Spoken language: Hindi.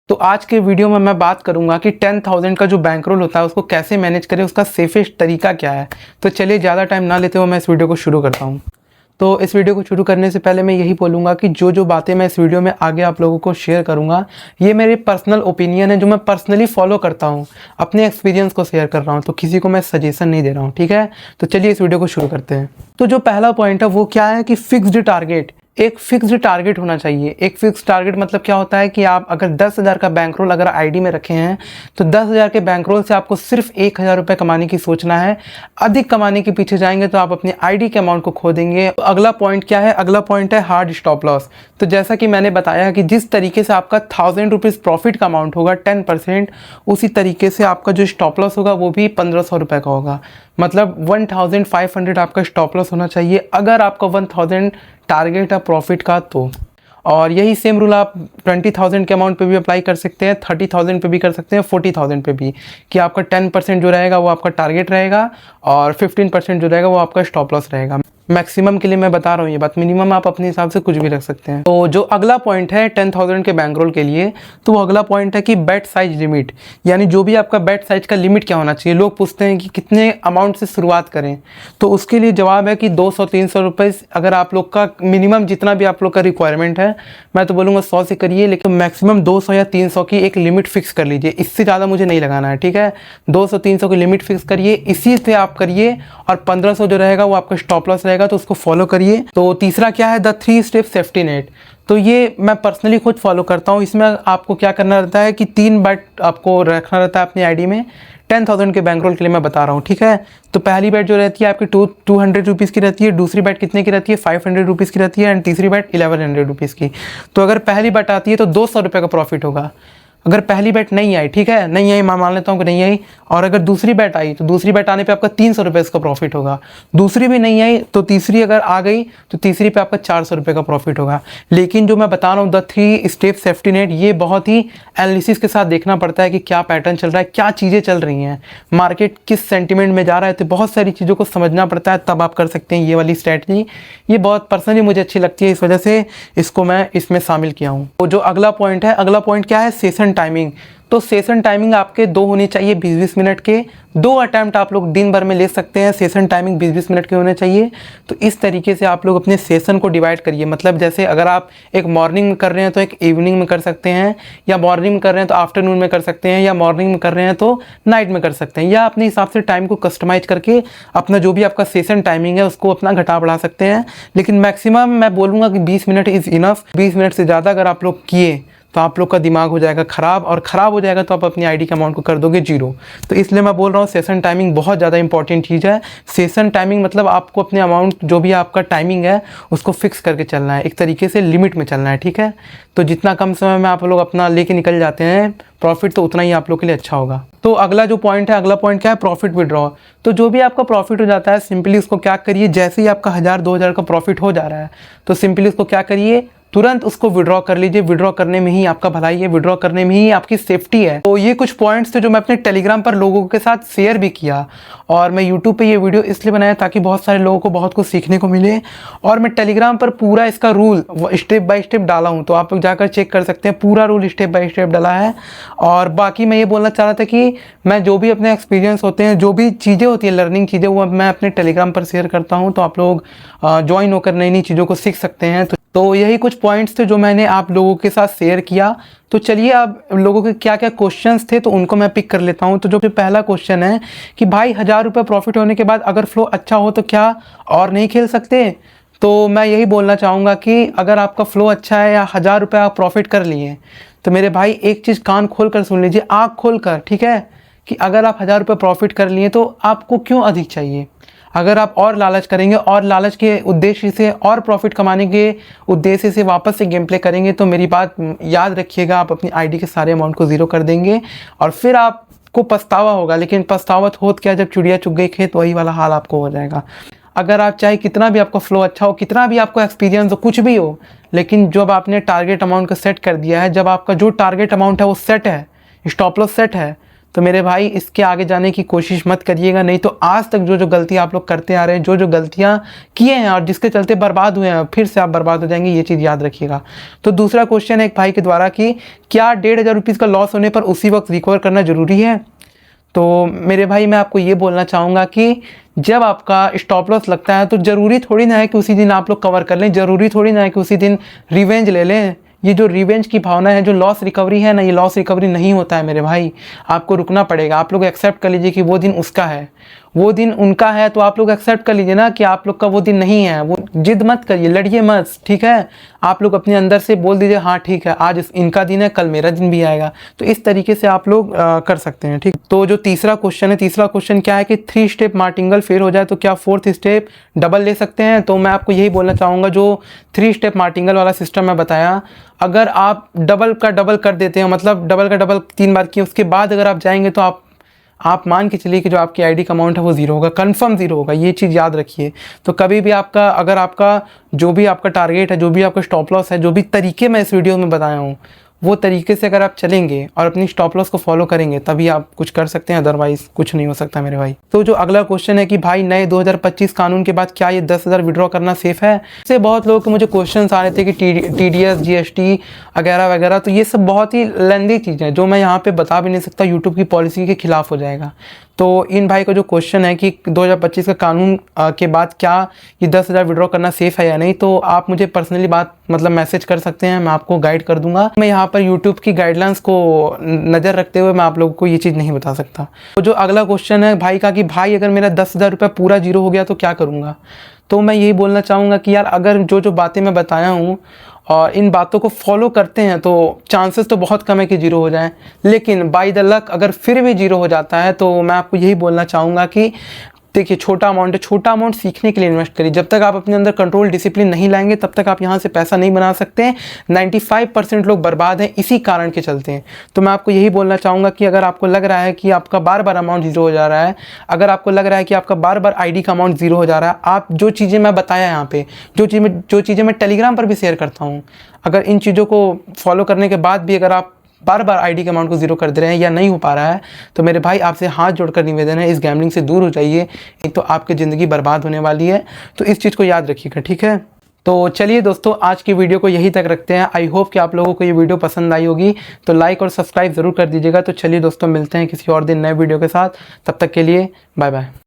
तो आज के वीडियो में मैं बात करूंगा कि 10,000 का जो बैंक रोल होता है उसको कैसे मैनेज करें, उसका सेफेस्ट तरीका क्या है। तो चलिए ज़्यादा टाइम ना लेते हुए मैं इस वीडियो को शुरू करता हूं। तो इस वीडियो को शुरू करने से पहले मैं यही बोलूँगा कि जो बातें मैं इस वीडियो में आगे आप लोगों को शेयर करूँगा, ये मेरे पर्सनल ओपिनियन है जो मैं पर्सनली फॉलो करता हूँ, अपने एक्सपीरियंस को शेयर कर रहा हूँ। तो किसी को मैं सजेशन नहीं दे रहा हूँ, ठीक है। तो चलिए इस वीडियो को शुरू करते हैं। तो जो पहला पॉइंट है वो क्या है कि फिक्स्ड टारगेट, एक फिक्स्ड टारगेट होना चाहिए। एक फिक्स्ड टारगेट मतलब क्या होता है कि आप अगर 10,000 का बैंक रोल अगर आईडी में रखे हैं तो 10,000 के बैंक रोल से आपको सिर्फ 1,000 रुपये कमाने की सोचना है। अधिक कमाने के पीछे जाएंगे तो आप अपनी आईडी के अमाउंट को खो देंगे। तो अगला पॉइंट क्या है? अगला पॉइंट है हार्ड स्टॉप लॉस। तो जैसा कि मैंने बताया कि जिस तरीके से आपका 1,000 रुपीज़ प्रॉफिट का अमाउंट होगा 10%, उसी तरीके से आपका जो स्टॉप लॉस होगा वो भी 1,500 रुपये का होगा। मतलब 1,500 आपका स्टॉप लॉस होना चाहिए अगर आपका 1,000 टारगेट है प्रॉफिट का तो। और यही सेम रूल आप 20,000 के अमाउंट पे भी अप्लाई कर सकते हैं, 30,000 पे भी कर सकते हैं, 40,000 पे भी, कि आपका 10% जो रहेगा वो आपका टारगेट रहेगा और 15% जो रहेगा वो आपका स्टॉप लॉस रहेगा। मैक्सिमम के लिए मैं बता रहा हूँ ये बात, मिनिमम आप अपने हिसाब से कुछ भी रख सकते हैं। तो जो अगला पॉइंट है 10,000 के बैंक रोल के लिए, तो वो अगला पॉइंट है कि बेट साइज लिमिट, यानी जो भी आपका बेट साइज का लिमिट क्या होना चाहिए। लोग पूछते हैं कि कितने अमाउंट से शुरुआत करें, तो उसके लिए जवाब है कि 200-300 रुपये अगर आप लोग का मिनिमम जितना भी आप लोग का रिक्वायरमेंट है, मैं तो बोलूँगा 100 से करिए, लेकिन मैक्सिमम 200 या 300 की एक लिमिट फिक्स कर लीजिए। इससे ज़्यादा मुझे नहीं लगाना है, ठीक है। 200-300 की लिमिट फिक्स करिए, इसी से आप करिए। और 1,500 जो रहेगा वो आपका स्टॉप लॉस रहेगा, तो उसको फॉलो करिए। तो तीसरा क्या है? The 3 step safety net. तो ये मैं पर्सनली खुद फॉलो करता हूँ। इसमें आपको क्या करना रहता है कि 3 बेट आपको रखना रहता है अपनी आईडी में। 10,000 के बैंक रोल के लिए मैं बता रहा हूँ, ठीक है। तो पहली बेट जो रहती है आपकी 200 रुपीज़ की रहती है, दूसरी बेट कितने की रहती है? 500 रुपीज़ की रहती है, एंड तीसरी बेट 1,100 रुपीज़ की। तो अगर पहली बेट आती है तो 200 रुपये का प्रॉफिट होगा। अगर पहली बैट नहीं आई, ठीक है, नहीं आई, मैं मान लेता हूँ कि नहीं आई, और अगर दूसरी बैट आई तो दूसरी बैट आने पे आपका 300 रुपये इसका प्रॉफिट होगा। दूसरी भी नहीं आई तो तीसरी अगर आ गई तो तीसरी पे आपका 400 रुपये का प्रॉफिट होगा। लेकिन जो मैं बता रहा हूँ द 3 स्टेप सेफ्टी नेट, ये बहुत ही एनालिसिस के साथ देखना पड़ता है कि क्या पैटर्न चल रहा है, क्या चीज़ें चल रही हैं, मार्केट किस सेंटिमेंट में जा रहा है। तो बहुत सारी चीज़ों को समझना पड़ता है, तब आप कर सकते हैं ये वाली स्ट्रैटेजी। ये बहुत पर्सनली मुझे अच्छी लगती है, इस वजह से इसको मैं इसमें शामिल किया हूँ। तो जो अगला पॉइंट है, अगला पॉइंट क्या है? Session timing. तो सेशन टाइमिंग आपके 2 होने चाहिए 20-20 मिनट के। 2 अटैम्प्ट आप लोग दिन भर में ले सकते हैं। सेशन टाइमिंग 20-20 मिनट के होने चाहिए। तो इस तरीके से आप लोग अपने सेशन को डिवाइड करिए। मतलब जैसे अगर आप एक मॉर्निंग में कर रहे हैं तो एक इवनिंग में कर सकते हैं, या मॉर्निंग में कर रहे हैं तो आफ्टरनून में कर सकते हैं, या मॉर्निंग में कर रहे हैं तो नाइट में कर सकते हैं, या अपने हिसाब से टाइम को कस्टमाइज करके अपना जो भी आपका सेशन टाइमिंग है उसको अपना घटा बढ़ा सकते हैं। लेकिन मैक्सिमम मैं बोलूँगा कि 20 मिनट इज़ इनफ। 20 मिनट से ज़्यादा अगर आप लोग किए तो आप लोग का दिमाग हो जाएगा ख़राब, और ख़राब हो जाएगा तो आप अपनी आईडी के अमाउंट को कर दोगे 0। तो इसलिए मैं बोल रहा हूँ सेशन टाइमिंग बहुत ज़्यादा इंपॉर्टेंट चीज़ है। सेशन टाइमिंग मतलब आपको अपने अमाउंट जो भी आपका टाइमिंग है उसको फिक्स करके चलना है, एक तरीके से लिमिट में चलना है, ठीक है। तो जितना कम समय में आप लोग अपना लेके निकल जाते हैं प्रॉफिट, तो उतना ही आप लोग के लिए अच्छा होगा। तो अगला जो पॉइंट है, अगला पॉइंट क्या है? Profit withdraw. तो जो भी आपका प्रॉफिट हो जाता है सिंपली उसको क्या करिए, जैसे ही आपका 1,000-2,000 का प्रॉफिट हो जा रहा है तो सिंपली उसको क्या करिए, तुरंत उसको विड्रॉ कर लीजिए। विड्रॉ करने में ही आपका भलाई है, विड्रॉ करने में ही आपकी सेफ्टी है। तो ये कुछ पॉइंट्स थे जो मैं अपने टेलीग्राम पर लोगों के साथ शेयर भी किया, और मैं यूट्यूब पे ये वीडियो इसलिए बनाया ताकि बहुत सारे लोगों को बहुत कुछ सीखने को मिले। और मैं टेलीग्राम पर पूरा इसका रूल स्टेप बाय स्टेप डाला हूँ, तो आप लोग जाकर चेक कर सकते हैं, पूरा रूल स्टेप बाय स्टेप डाला है। और बाकी मैं ये बोलना चाह रहा था कि मैं जो भी अपने एक्सपीरियंस होते हैं, जो भी चीज़ें होती हैं लर्निंग चीज़ें, वो मैं अपने टेलीग्राम पर शेयर करता हूँ। तो आप लोग ज्वाइन होकर नई नई चीज़ों को सीख सकते हैं। तो यही कुछ पॉइंट्स थे जो मैंने आप लोगों के साथ शेयर किया। तो चलिए अब लोगों के क्या क्या क्वेश्चंस थे तो उनको मैं पिक कर लेता हूं। तो जो पहला क्वेश्चन है कि भाई 1,000 रुपये प्रॉफिट होने के बाद अगर फ्लो अच्छा हो तो क्या और नहीं खेल सकते? तो मैं यही बोलना चाहूँगा कि अगर आपका फ्लो अच्छा है या 1,000 रुपये आप प्रॉफिट कर लिए, तो मेरे भाई एक चीज़ कान खोल कर सुन लीजिए, आँख खोल कर, ठीक है, कि अगर आप 1,000 रुपये प्रॉफिट कर लिए तो आपको क्यों अधिक चाहिए। अगर आप और लालच करेंगे और लालच के उद्देश्य से और प्रॉफिट कमाने के उद्देश्य से वापस से गेम प्ले करेंगे, तो मेरी बात याद रखिएगा, आप अपनी आईडी के सारे अमाउंट को 0 कर देंगे और फिर आपको पछतावा होगा। लेकिन पछतावा होत क्या, जब चिड़िया चुग गई खेत, वही वाला हाल आपको हो जाएगा। अगर आप चाहे कितना भी आपका फ्लो अच्छा हो, कितना भी आपको एक्सपीरियंस हो, कुछ भी हो, लेकिन जब आपने टारगेट अमाउंट को सेट कर दिया है, जब आपका जो टारगेट अमाउंट है वो सेट है, स्टॉप लॉस सेट है, तो मेरे भाई इसके आगे जाने की कोशिश मत करिएगा, नहीं तो आज तक जो जो गलती आप लोग करते आ रहे हैं, जो जो गलतियाँ किए हैं और जिसके चलते बर्बाद हुए हैं, फिर से आप बर्बाद हो जाएंगे, ये चीज़ याद रखिएगा। तो दूसरा क्वेश्चन है एक भाई के द्वारा कि क्या 1500 रुपीज़ का लॉस होने पर उसी वक्त रिकवर करना ज़रूरी है। तो मेरे भाई मैं आपको ये बोलना चाहूँगा कि जब आपका स्टॉप लॉस लगता है तो ज़रूरी थोड़ी ना है कि उसी दिन आप लोग कवर कर लें, ज़रूरी थोड़ी ना है कि उसी दिन रिवेंज ले लें। ये जो रिवेंज की भावना है, जो लॉस रिकवरी है ना, ये लॉस रिकवरी नहीं होता है मेरे भाई। आपको रुकना पड़ेगा, आप लोग एक्सेप्ट कर लीजिए कि वो दिन उसका है, वो दिन उनका है, तो आप लोग एक्सेप्ट कर लीजिए ना कि आप लोग का वो दिन नहीं है। वो जिद मत करिए, लड़िए मत, ठीक है। आप लोग अपने अंदर से बोल दीजिए हाँ ठीक है, आज इनका दिन है, कल मेरा दिन भी आएगा। तो इस तरीके से आप लोग कर सकते हैं, ठीक। तो जो तीसरा क्वेश्चन है, तीसरा क्वेश्चन क्या है कि 3 स्टेप मार्टिंगल फेल हो जाए तो क्या 4th स्टेप डबल ले सकते हैं। तो मैं आपको यही बोलना चाहूँगा, जो 3 स्टेप मार्टिंगल वाला सिस्टम मैं बताया, अगर आप डबल का डबल कर देते हैं, मतलब डबल का डबल 3 बार किए, उसके बाद अगर आप जाएंगे तो आप मान के चलिए कि जो आपकी आईडी का अमाउंट है वो ज़ीरो होगा, कंफर्म ज़ीरो होगा, ये चीज़ याद रखिए। तो कभी भी आपका, अगर आपका जो भी आपका टारगेट है, जो भी आपका स्टॉप लॉस है, जो भी तरीके मैं इस वीडियो में बताया हूँ, वो तरीके से अगर आप चलेंगे और अपनी स्टॉप लॉस को फॉलो करेंगे तभी आप कुछ कर सकते हैं, अदरवाइज कुछ नहीं हो सकता मेरे भाई। तो जो अगला क्वेश्चन है कि भाई नए 2025 कानून के बाद क्या ये 10,000 विड्रॉ करना सेफ है। इससे बहुत लोगों के मुझे क्वेश्चंस आ रहे थे कि TDS GST वगैरह वगैरह, तो ये सब बहुत ही लेंदी चीज़ें हैं जो मैं यहाँ पे बता भी नहीं सकता, यूट्यूब की पॉलिसी के खिलाफ हो जाएगा। तो इन भाई का जो क्वेश्चन है कि 2025 का कानून के बाद क्या ये 10,000 विड्रॉ करना सेफ़ है या नहीं, तो आप मुझे पर्सनली बात मतलब मैसेज कर सकते हैं, मैं आपको गाइड कर दूंगा। मैं यहाँ पर यूट्यूब की गाइडलाइंस को नज़र रखते हुए मैं आप लोगों को ये चीज़ नहीं बता सकता। तो जो अगला क्वेश्चन है भाई का कि भाई अगर मेरा 10,000 रुपये पूरा जीरो हो गया तो क्या करूँगा। तो मैं यही बोलना चाहूँगा कि यार अगर जो जो बातें मैं बताया हूँ और इन बातों को फॉलो करते हैं तो चांसेस तो बहुत कम है कि जीरो हो जाए, लेकिन बाय द लक अगर फिर भी जीरो हो जाता है तो मैं आपको यही बोलना चाहूँगा कि देखिए छोटा अमाउंट है, छोटा अमाउंट सीखने के लिए इन्वेस्ट करिए। जब तक आप अपने अंदर कंट्रोल डिसिप्लिन नहीं लाएंगे तब तक आप यहाँ से पैसा नहीं बना सकते हैं। 95% लोग बर्बाद हैं इसी कारण के चलते हैं। तो मैं आपको यही बोलना चाहूँगा कि अगर आपको लग रहा है कि आपका बार बार अमाउंट जीरो हो जा रहा है, अगर आपको लग रहा है कि आपका बार बार आईडी का अमाउंट जीरो हो जा रहा है, आप जो चीज़ें मैं बताया यहाँ पे, जो चीज़ें मैं टेलीग्राम पर भी शेयर करता हूँ, अगर इन चीज़ों को फॉलो करने के बाद भी अगर आप बार बार आईडी के अमाउंट को जीरो कर दे रहे हैं या नहीं हो पा रहा है, तो मेरे भाई आपसे हाथ जोड़कर निवेदन है, इस गैम्बलिंग से दूर हो जाइए। एक तो आपकी ज़िंदगी बर्बाद होने वाली है, तो इस चीज़ को याद रखिएगा, ठीक है। तो चलिए दोस्तों, आज की वीडियो को यहीं तक रखते हैं। आई होप कि आप लोगों को ये वीडियो पसंद आई होगी, तो लाइक और सब्सक्राइब ज़रूर कर दीजिएगा। तो चलिए दोस्तों, मिलते हैं किसी और दिन नए वीडियो के साथ, तब तक के लिए बाय बाय।